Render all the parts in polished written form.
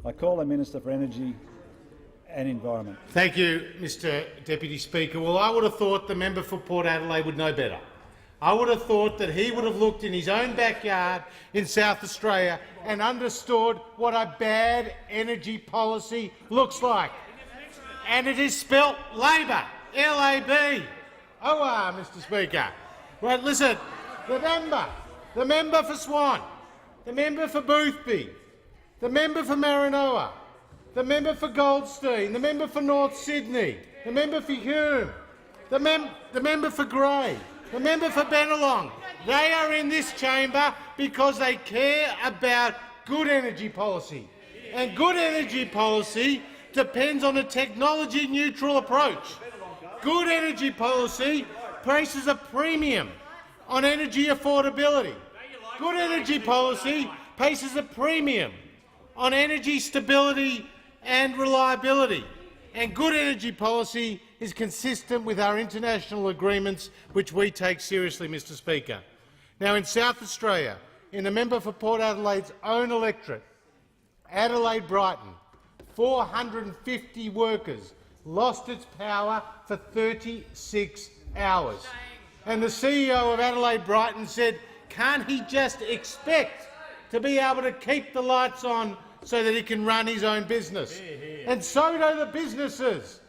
I call the Minister for Energy and Environment. Thank you, Mr Deputy Speaker. Well, I would have thought the member for Port Adelaide would know better. I would have thought that he would have looked in his own backyard in South Australia and understood what a bad energy policy looks like. And it is spelt Labor, L-A-B. Oh, Mr Speaker. Right, listen, the member for Swan, the member for Boothby, the member for Maranoa, the member for Goldstein, the member for North Sydney, the member for Hume, the member for Grey, the member for Bennelong. They are in this chamber because they care about good energy policy. And good energy policy depends on a technology-neutral approach. Good energy policy places a premium on energy affordability. Good energy policy places a premium on energy stability and reliability. And good energy policy is consistent with our international agreements, which we take seriously, Mr Speaker. Now, in South Australia, in the member for Port Adelaide's own electorate, Adelaide Brighton, 450 workers lost its power for 36 hours. And the CEO of Adelaide Brighton said, can't he just expect to be able to keep the lights on so that he can run his own business? And so do the businesses.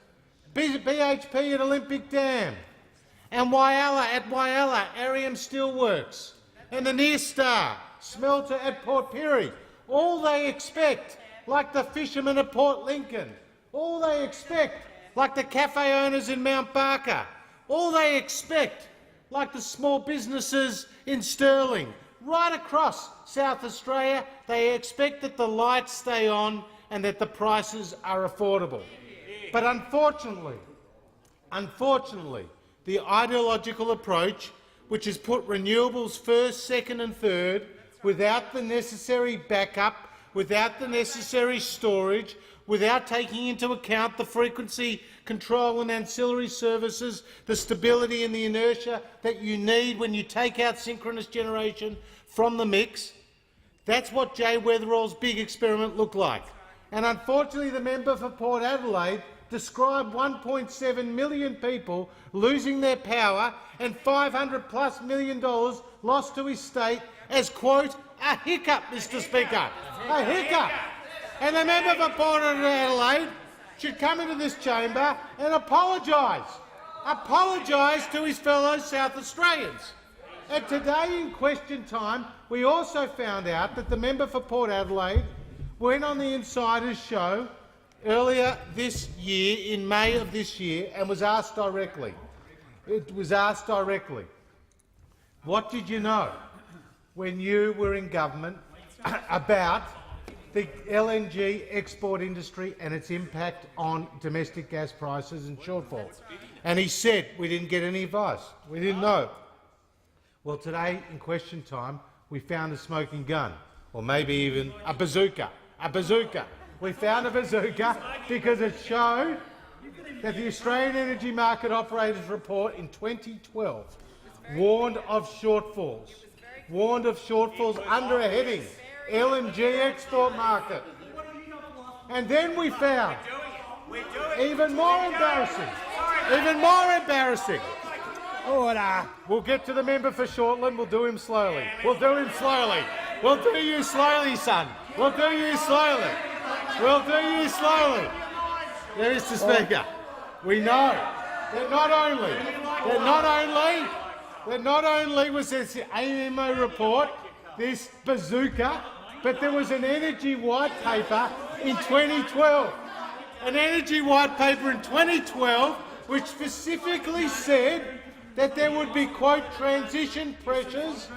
BHP at Olympic Dam, and Whyalla at Whyalla Arium Steelworks, and the Nearstar smelter at Port Pirie. All they expect, like the fishermen at Port Lincoln, all they expect, like the cafe owners in Mount Barker, all they expect, like the small businesses in Stirling, right across South Australia, they expect that the lights stay on and that the prices are affordable. But unfortunately, the ideological approach, which has put renewables first, second and third, without the necessary backup, without the necessary storage, without taking into account the frequency control and ancillary services, the stability and the inertia that you need when you take out synchronous generation from the mix, that's what Jay Weatherall's big experiment looked like. And unfortunately, the member for Port Adelaide described 1.7 million people losing their power and $500+ million lost to his state as, quote, a hiccup, Mr Speaker. A hiccup. And the member for Port Adelaide should come into this chamber and apologise to his fellow South Australians. And today, in question time, we also found out that the member for Port Adelaide went on the Insiders show earlier this year, in May of this year, and was asked directly. What did you know when you were in government about the LNG export industry and its impact on domestic gas prices and shortfalls? And he said, we didn't get any advice. We didn't know. Well, today, in question time, we found a smoking gun, or maybe even a bazooka. We found a bazooka because it showed that the Australian Energy Market Operators Report in 2012 warned of shortfalls under a heading, LNG export market. And then we found, even more embarrassing, order. We'll get to the member for Shortland, we'll do him slowly. We'll do you slowly, son. We'll do you slowly. There is the Speaker. We know that not only was this AEMO report, this bazooka, but there was an energy white paper in 2012. An energy white paper in 2012 which specifically said that there would be, quote, transition pressures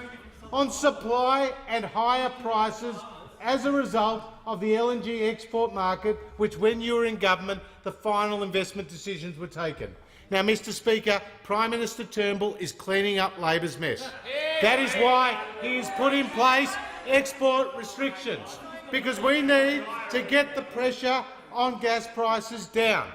on supply and higher prices as a result of the LNG export market, which, when you were in government, the final investment decisions were taken. Now, Mr Speaker, Prime Minister Turnbull is cleaning up Labor's mess. That is why he has put in place export restrictions, because we need to get the pressure on gas prices down,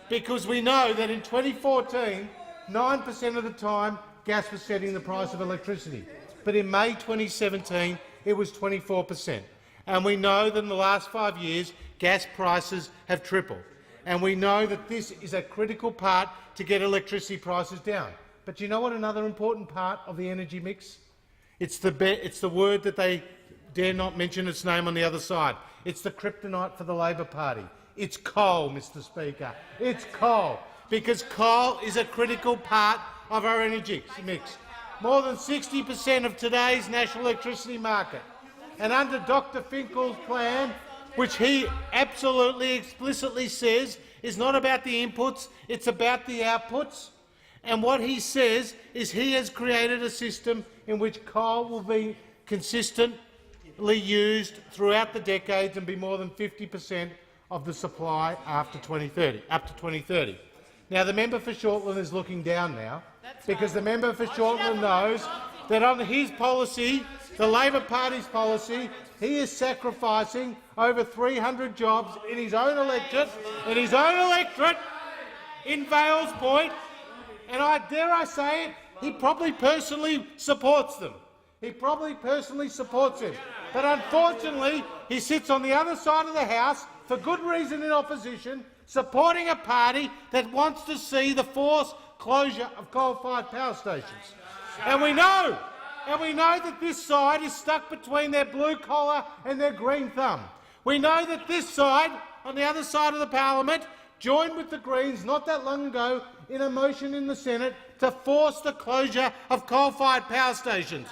because we know that in 2014, 9% of the time gas was setting the price of electricity, but in May 2017 it was 24%. And we know that in the last 5 years gas prices have tripled. And we know that this is a critical part to get electricity prices down. But you know what another important part of the energy mix? It's the word that they dare not mention its name on the other side. It's the kryptonite for the Labor Party. It's coal, Mr Speaker. It's coal, because coal is a critical part of our energy mix. More than 60% of today's national electricity market. And under Dr Finkel's plan, which he absolutely explicitly says is not about the inputs, it's about the outputs. And what he says is he has created a system in which coal will be consistently used throughout the decades and be more than 50% of the supply after 2030, up to 2030. Now, the member for Shortland is looking down now, because the member for Shortland knows that under his policy, the Labor Party's policy, he is sacrificing over 300 jobs in his own electorate, in Vales Point, and dare I say it, he probably personally supports them. He probably personally supports him. But unfortunately, he sits on the other side of the House, for good reason in opposition, supporting a party that wants to see the forced closure of coal-fired power stations. And we know that this side is stuck between their blue collar and their green thumb. We know that this side, on the other side of the parliament, joined with the Greens not that long ago in a motion in the Senate to force the closure of coal-fired power stations.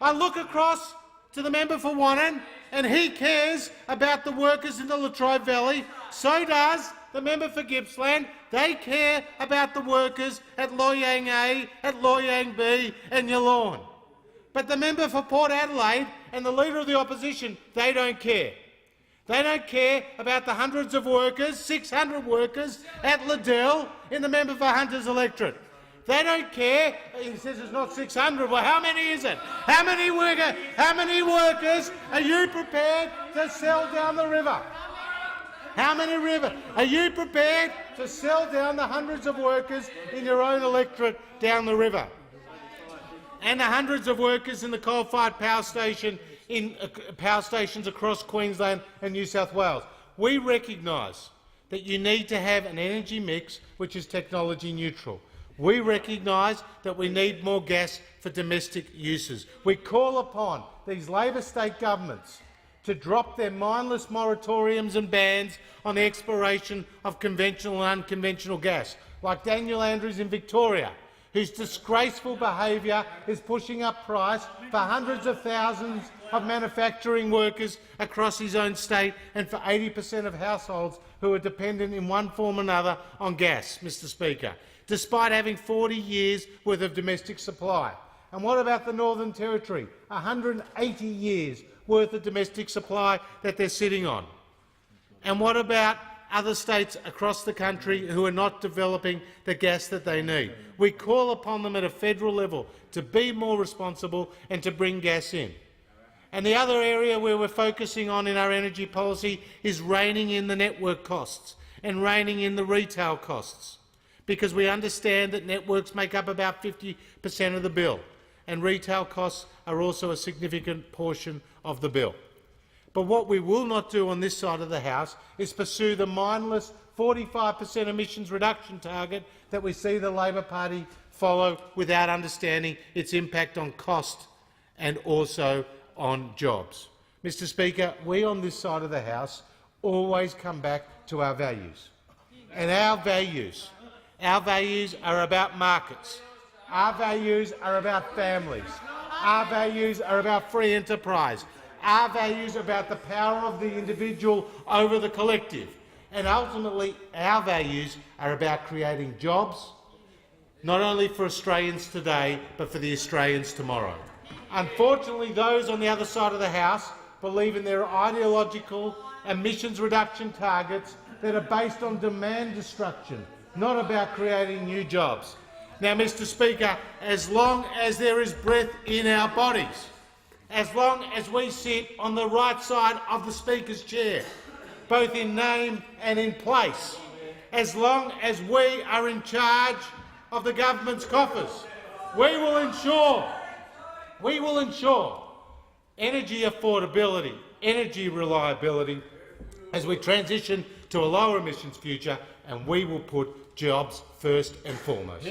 I look across to the member for Wannon, and he cares about the workers in the Latrobe Valley. So does the member for Gippsland. They care about the workers at Loy Yang A, at Loy Yang B and Yallourn. But the member for Port Adelaide and the Leader of the Opposition, they don't care. They don't care about the hundreds of workers, 600 workers at Liddell in the member for Hunter's electorate. They don't care. He says it's not 600. Well, how many is it? How many workers are you prepared to sell down the river? How many are you prepared to sell down the hundreds of workers in your own electorate down the river? And the hundreds of workers in the coal-fired power stations across Queensland and New South Wales. We recognise that you need to have an energy mix which is technology neutral. We recognise that we need more gas for domestic uses. We call upon these Labor state governments to drop their mindless moratoriums and bans on the exploration of conventional and unconventional gas, like Daniel Andrews in Victoria, whose disgraceful behaviour is pushing up price for hundreds of thousands of manufacturing workers across his own state and for 80% of households who are dependent in one form or another on gas, Mr Speaker, despite having 40 years' worth of domestic supply. And what about the Northern Territory? 180 years' worth of domestic supply that they're sitting on. And what about other states across the country who are not developing the gas that they need? We call upon them at a federal level to be more responsible and to bring gas in. And the other area where we're focusing on in our energy policy is reining in the network costs and reining in the retail costs, because we understand that networks make up about 50% of the bill, and retail costs are also a significant portion of the bill. But what we will not do on this side of the House is pursue the mindless 45% emissions reduction target that we see the Labor Party follow without understanding its impact on cost and also on jobs. Mr Speaker, we on this side of the House always come back to our values. And our values are about markets. Our values are about families. Our values are about free enterprise. Our values are about the power of the individual over the collective. And ultimately, our values are about creating jobs, not only for Australians today, but for the Australians tomorrow. Unfortunately, those on the other side of the House believe in their ideological emissions reduction targets that are based on demand destruction, not about creating new jobs. Now, Mr Speaker, as long as there is breath in our bodies, as long as we sit on the right side of the Speaker's chair, both in name and in place, as long as we are in charge of the government's coffers, we will ensure energy affordability, energy reliability as we transition to a lower emissions future, and we will put jobs first and foremost.